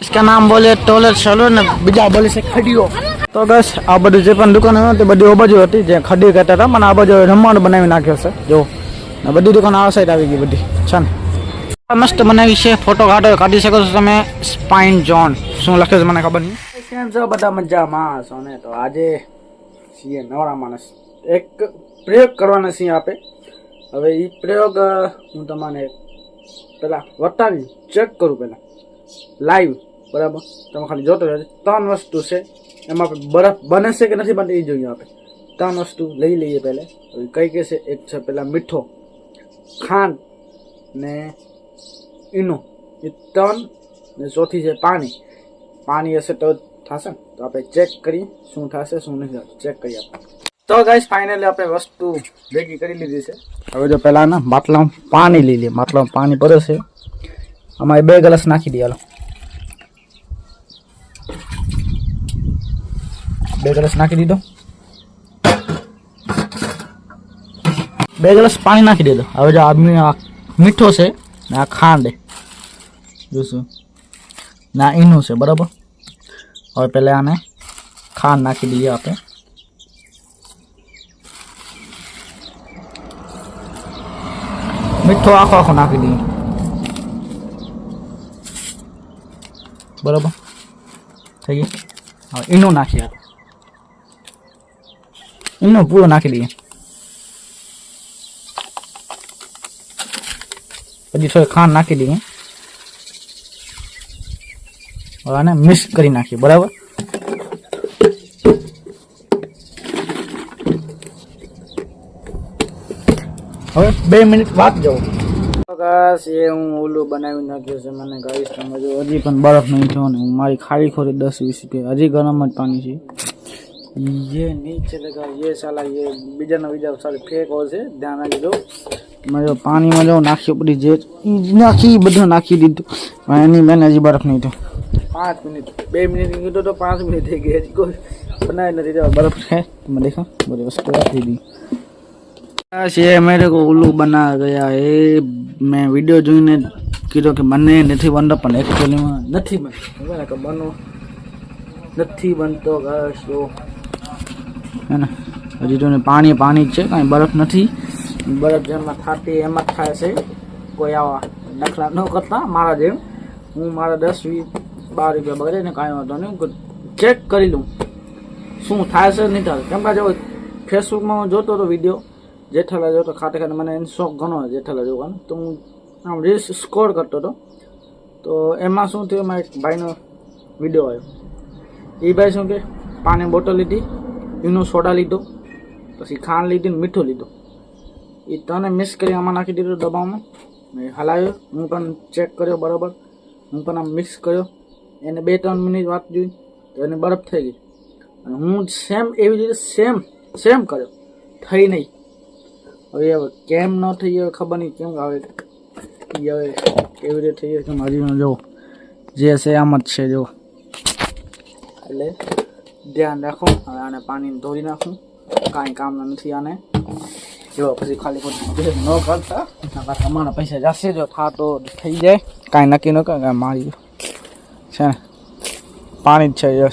इसका नाम बोले टॉयलेट सैलून बीजा बोले से खड़ियो। तो बस आ बधु जे पण दुकान हती बधी ओ बाजू हती जे खड़ी कहेता हता पण आ बाजू रमण बनावी नाख्यो छे जो ने बधी दुकान आ साइड આવી ગઈ બધી છે ને મસ્ત બનાવી છે ફોટો કાઢી શકો છો તમે સ્પાઇન ઝોન શું લખે છે મને ખબર નહીં કેમ છો બધા મજામાં છો ને તો આજે છીએ નવરા માણસ એક પ્રયોગ કરવાના છીએ આપે હવે ઈ પ્રયોગ હું તમને પેલા વતાવી ચેક કરું પેલા લાઈવ બરાબર તમે ખાલી જોતો રહેજો ત્રણ વસ્તુ છે એમાં બરફ બને છે કે નથી બનતી એ જોઈએ આપણે ત્રણ વસ્તુ લઈ લઈએ પહેલે કઈ કઈ છે એક છે પેલા મીઠો ખાંડ ને ઈનો એ ત્રણ ને ચોથી છે પાણી પાણી હશે તો થશે ને તો આપણે ચેક કરીએ શું થશે શું નહીં ચેક કરીએ આપણે તો ગાઈસ ફાઇનલી આપણે વસ્તુ ભેગી કરી લીધી છે હવે જો પહેલા ના માટલામાં પાણી લઈ લઈએ માટલામાં પાણી પડે છે આમાં 2 ગ્લાસ નાખી દઈએ હાલો 2 ગ્લાસ નાખી દીધો 2 ગ્લાસ પાણી નાખી દીધો હવે જો આ મીઠો છે ને આ ખાંડ જોશું ના ઈનો છે બરાબર હવે પહેલા આને ખાંડ નાખી દઈએ આપણે મીઠો આખો નાખી દઈએ બરાબર થઈ ગયું હવે ઈનો નાખીએ ઈનો પૂરો નાખી દઈએ પછી થોડી ખાંડ નાખી દઈએ હવે આને મિક્સ કરી નાખીએ બરાબર હવે 2 મિનિટ વાત જાઓ બસ એ હું ઓલું બનાવી નાખ્યું છે મને ગાઈસ તમે જો હજી પણ બરફ નહીં થયો ને હું મારી ખાલી ખોરી 10-20 રૂપિયા હજી ગરમ જ પાણી છે ये नीचे लगा ये साला ये बीजा सारे फेक हो से ध्यान रखी दो मैं जो पानी में जो नाखी पड़ी जे नाखी બધું નાખી દીધું એની મેં હજી બરફ નહીં તો 5 મિનિટ 2 મિનિટ કીધું તો 5 મિનિટ થઈ ગઈ હજી કોઈ बनाए नहीं था बर्फ है मैं देखा बड़ी वस्तु रखी दी ये मेरे को उल्लू बना गया है मैं वीडियो જોઈને કીધું કે મને નથી બનતો પણ એક્ચ્યુઅલી માં નથી બનતો કે બનો નથી બનતો ગાઈસ જો है ना हजी तो पानी पानी है कहीं बर्फ नहीं बर्फ जेम थाती एम थाय से कोई आवा नखला न करता मारा जेम हूँ मारा 10-20-12 रुपया बगड़े ने कहीं वांधो नहीं चेक करी लूँ शू थाय से नहीं थाय केम जो फेसबुक में जोतो तो वीडियो जेठालाल जो तो खाते खाते मैंने शौक घणो जेठालाल जोवा तो हूँ आम रील्स स्कोर करतो तो एम शू थे भाई नो वीडियो आयो ये भाई शू के पानी बोटल लीधी ईनो सोडा लीधो पछी खांड लीधी ने मीठो लीधो ये तने मिक्स करी आमां नाखी दीधो डब्बामां मैं हलाव्यो हूँ पण चेक कर्यो बराबर हूँ पण आम मिक्स कर्यो एने 2-3 मिनिट वात जोई तो एने बरफ थई गई अने हूँ सेम एवी रीते सेम कर्यो थई नहीं हवे केम न थई खबर नहीं केम आवे हवे केवी रीते थई केम हजी जो जे छे आम ज छे जो એટલે ध्यान रखो आने पानी धोरी नाखू कहीं काम नहीं आने जो पी खाली न करता अमारा पैसा जैसे जो था तो थी जाए कहीं नक्की न कर मारी है पानी है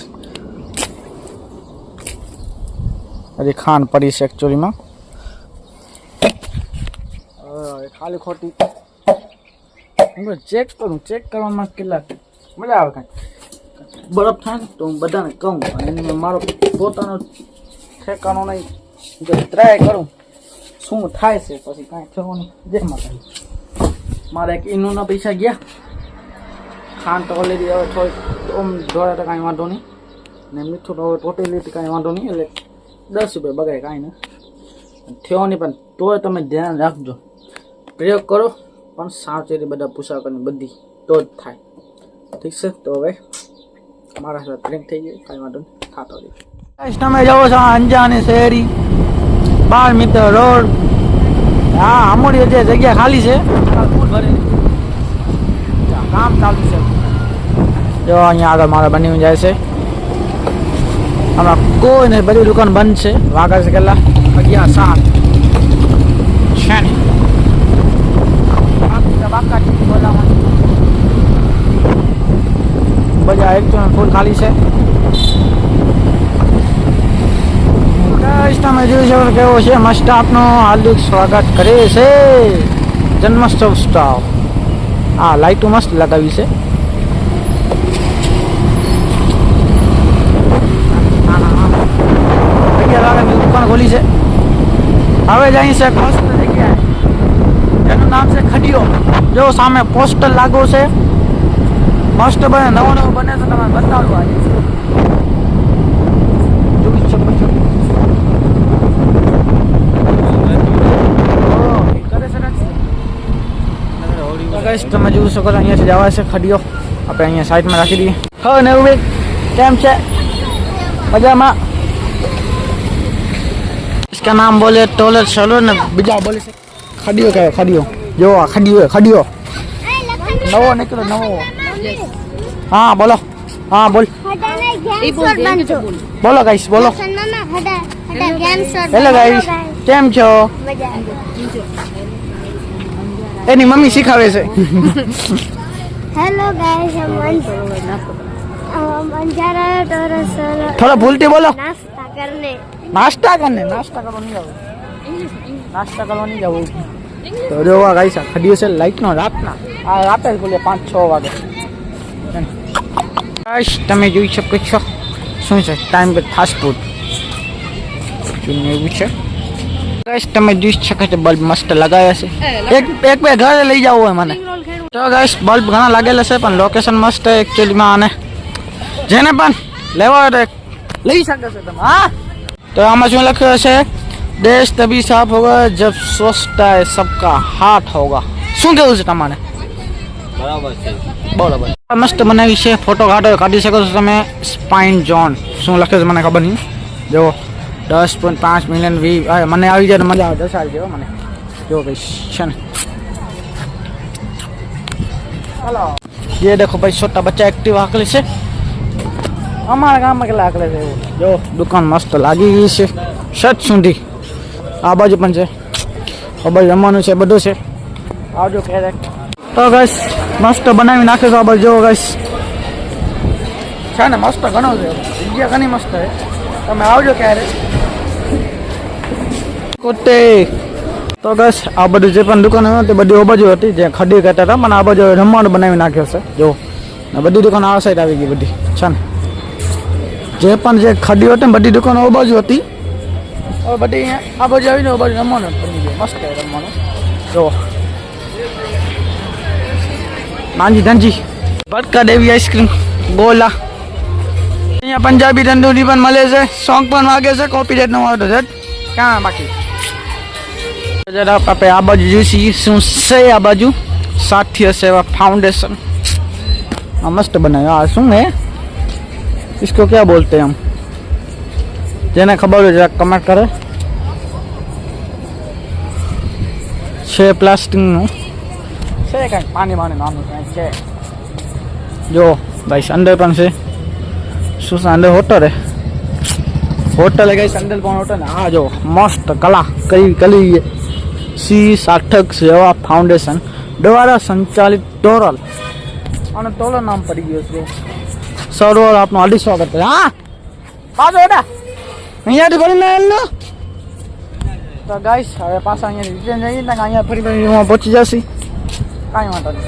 हजी खांड पड़ी से एक्चुअली में खाली खोटी चेक करूँ चेक करवा के मजा आवे कहीं बरफ था तो हूँ बधा ने कहूँ मारो पोतानो ठेकानो नहीं ट्राय करूँ शू थाय से पछी कहीं थयो नहीं जय माता मारे एक ईनो ना पैसा गया खांड तो ऑलरेडी हवे थोड़ी ओम जोड़े तो कहीं वांधो नहीं ने मीठो तो टोटली कहीं वांधो नहीं એટલે 10 રૂપિયા બગાય કાંઈ ના થયો નહીં પણ તોય તમે ધ્યાન રાખજો પ્રયોગ કરો પણ સાવચેતી બધા પુસ્તકોની બધી તો જ થાય ઠીક છે તો હવે મારા સાથે ડ્રિંક થઈ ગઈ કાંઈ વાંધો થતો નહીં તમે જાઓ છો અંજાની શહેરી 12 મીટર રોડ હા આમોડી જે જગ્યા ખાલી છે ફૂલ ભરી કામ ચાલુ છે જો અહીંયા આગળ મારા બની જાય છે હમણાં કોઈ નહીં બધી દુકાન બંધ છે વાગા છે કેટલા 11:07 છે ને બાકા બોલાવા બધા એકદમ ફૂલ ખાલી છે. તમે જોઈ શકો કેવો છે મસ્ત આપનું હાર્દિક સ્વાગત કરે છે જન્મોત્સવ સ્ટાફ. હા લાઈટો મસ્ત લગાવી છે. દુકાન ખોલી છે. હવે જઈ છે મસ્ત જગ્યાએ એનું નામ છે ખડીયો. જો સામે પોસ્ટર લાગુ છે મસ્ત બને નવો બને તો તમે બતાડવા આજે જોઈ શકો છો. તમે જોઈ શકો છો અહીંયાથી જવા છે ખડીયો. આપણે અહીંયા સાઈડમાં રાખી દઈએ. હવે નવું કેમ છે મજામાં. इसका नाम बोले टोलर चलो ने बीजा बोले से खडियो कहे खडियो. जो खडियो खडियो नवो निकलो नवो. हाँ बोलो. हाँ बोल बोलो गाइस बोलो. हेलो गाइस કેમ છો. એની મમ્મી શીખાવે છે. हेलो गाइस हम अंजारा टोरस थोड़ा भूलते बोलो. नाश्ता करने नाश्ता करो नहीं जाओ. नाश्ता करवा नहीं जाओ. તો જો આ ગાઈસ ખડીયો છે લાઈટનો રાતના. આ રાતે જ બોલે 5-6 વાગે. ગાઈસ તમે જોઈ શકો છો શું છે ટાઈમ પર ફાસ્ટ ફૂડ એવું છે. ગાઈસ તમે જોઈ શકો છો બલ્બ મસ્ત લગાવ્યા છે. એક બે ઘરે લઈ જવું હોય મને તો ગાઈસ બલ્બ ઘણા લાગેલા છે પણ લોકેશન મસ્ત છે એકચ્યુઅલીમાં. આને જેને પણ લેવા હોય લઈ શકે છે તમે. હા તો આમાં શું લખ્યું છે देश तभी साफ होगा जब स्वच्छता है सबका हाथ होगा. શું કેવું છે તમારે. બરાબર છે. બરાબર મસ્ત બનાવી છે. ફોટો કાઢી શકો છો તમે. સ્પાઇન ઝોન શું લખે છે મને ખબર નહીં. જો 10.5 મિલિયન મને આવી જાય મજા આવે. 10 આવી જાય મને. જો ભાઈ છે ને हेलो ये देखो भाई छोटा बच्चा एक्टिव आकले से हमारा गाम में केला आकले છે. જો દુકાન મસ્ત લાગી ગઈ છે સચ સુધી. આ બાજુ પણ છે. આ બાજુ રમવાનું છે બધું છે. આવજો ક્યારેક. તો ગાઈસ મસ્ત બનાવી નાખે છે. આ બાજુ જો ગાઈસ છે ને મસ્ત ઘણો છે. જગ્યા ઘણી મસ્ત છે. તમે આવજો ક્યારેક. કોટે તો ગાઈસ આ બધું જે પણ દુકાન હતી બધી આ બાજુ હતી જે ખડી કહેતા હતા પણ આ બાજુ રમવાનું બનાવી નાખ્યો છે. જો બધી દુકાન આ સાઈડ આવી ગઈ બધી છે ને. જે પણ જે ખડી હતી ને બધી દુકાનો આ બાજુ હતી. હવે બધી આ બાજુ આવીને આ બાજુ રમવાનું બની ગયું. મસ્ત રમવાનું. જો નાનજી ધનજી ભટકા દેવી આઈસ્ક્રીમ ગોલા. અહીંયા પંજાબી તંદૂરી પણ મળે છે. સોંગ પણ વાગે છે. કોપીરાઇટ નો આવતો છે ક્યાં બાકી. जरा आप आ बाजू जोशी શું છે આ બાજુ સાથી હશે એવા फाउंडेशन આ મસ્ત બનાવ્યો. આ શું है इसको क्या बोलते हैं हम. જેને ખબર હોય જરા કમેન્ટ કરે. છે પ્લાસ્ટિક નું છે કઈ પાણી નાનું કઈ છે. જો ભાઈ અંદર પણ છે. શું છે અંદર હોટલ है गाइस अंदर પણ હોટલ. હા જો મસ્ત કલા કલી सी सार्थक सेवा फाउंडेशन द्वारा संचालित टोरल અને ટોલર નામ પડી ગયું છે. સર્વર આપનું હાર્દિક સ્વાગત છે. હા પાછો બેટા અહીંયાથી ભરીને આવેલો. તો ગાઈસ હવે પાછા અહીંયા રિટર્ન જઈએ ને અહીંયા ફરી પહોંચી જશે. કાંઈ વાંધો નહીં.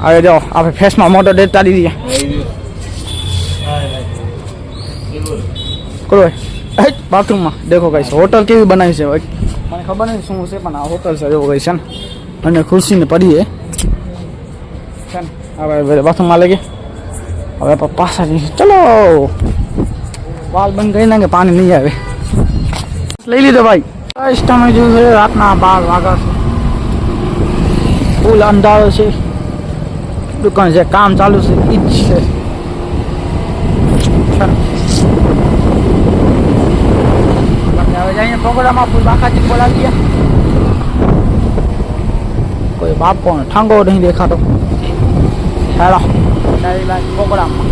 હવે જો આપણે ફેસમાં મોટો ડેટ ચાલી દઈએ. કરો બાથરૂમમાં દેખો ગાઈસ હોટલ કેવી બનાવી છે. મને ખબર નથી શું છે પણ આ હોટલ છે જેવો ગઈ છે ને. અને ખુરશી ને પડી છે ને. હવે બાથરૂમમાં લઈ ગયા. હવે પાછા જઈએ. ચલો વાલ બંધ કરી નાખે પાણી નહીં આવે. લઈ લીધો ભાઈ. તમે જોયું છે રાતના 12 વાગ્યા છે. ફૂલ અંધારો છે. દુકાન છે કામ ચાલુ છે. ઈ જ છે. પ્રોગ્રામમાં ફૂલ બાકાજી બોલાવી ગયા. કોઈ બાપ કોણ ઠાંગો નહીં દેખાતો. હેલો પ્રોગ્રામમાં